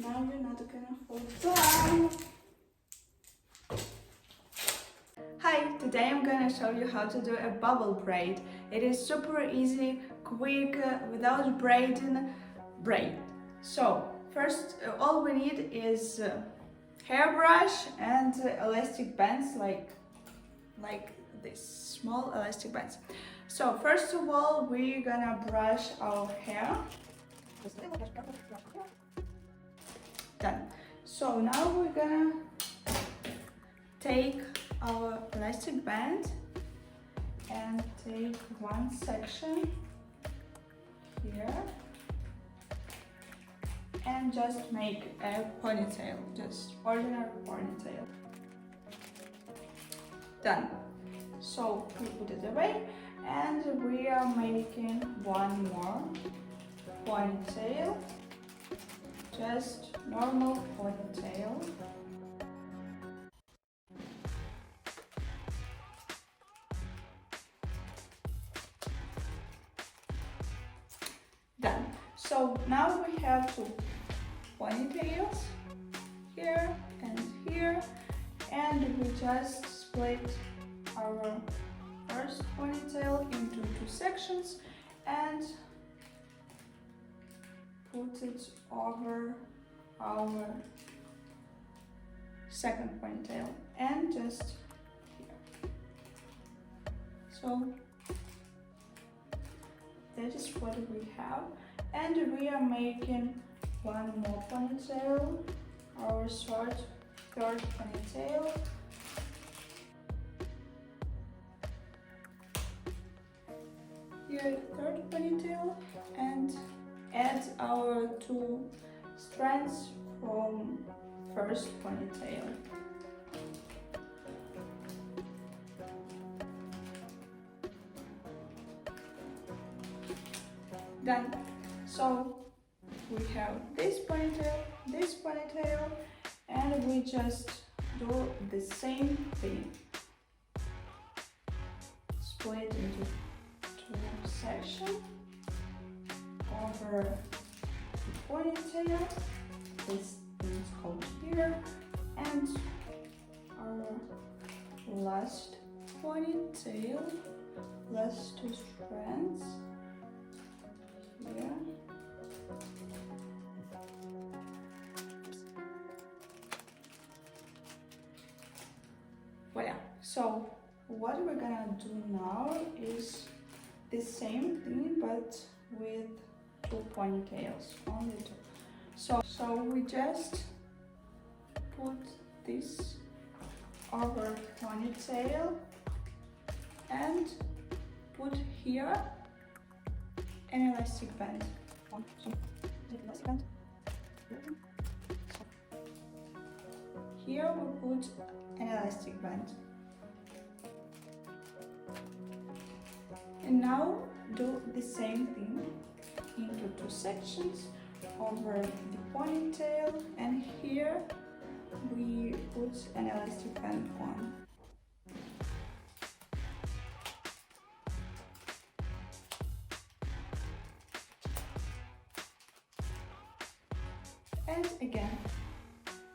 now you're not gonna fall down. Hi, today I'm gonna show you how to do a bubble braid. It is super easy, quick, without braiding, braid. So first, all we need is hairbrush and elastic bands, like this small elastic bands. So first of all, we're gonna brush our hair. Done. So now we're gonna take our elastic band and take one section here and just make a ponytail, just ordinary ponytail. Done. So we put it away and we are making one more ponytail, just normal ponytail. Done. So now we have two ponytails here and here, and we just split our first ponytail into two sections and put it over our second ponytail and just here. So that is what we have, and we are making one more ponytail, our third ponytail. Here, third ponytail, and add our two strands from first ponytail. Done. So we have this ponytail, and we just do the same thing. Split into two sections over the ponytail. This is called here, and our last ponytail, last two strands here. Voila. So what we're gonna do now is the same thing but with two ponytails, only two. So we just put this over ponytail and put here an elastic band. Here we put an elastic band. And now do the same thing into two sections over the ponytail, and here we put an elastic band on. And again,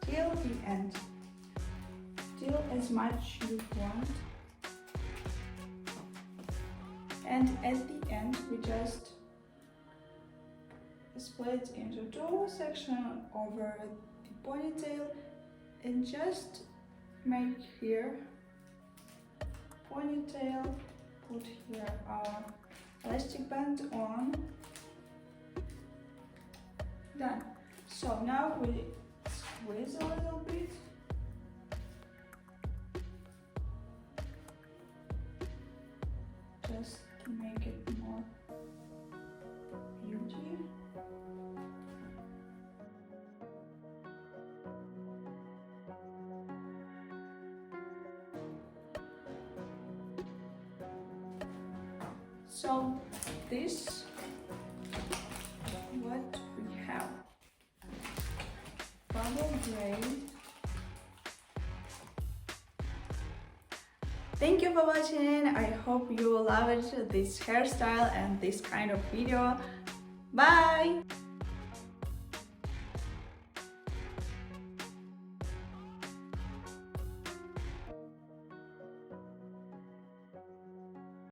till the end, till as much you want. And at the end, we just split into two sections over the ponytail and just make here ponytail, put here our elastic band on. Done. So now we squeeze a little bit. Just to make it more beauty. So this what we have. Bubble braid. Thank you for watching. I hope you loved this hairstyle and this kind of video. Bye!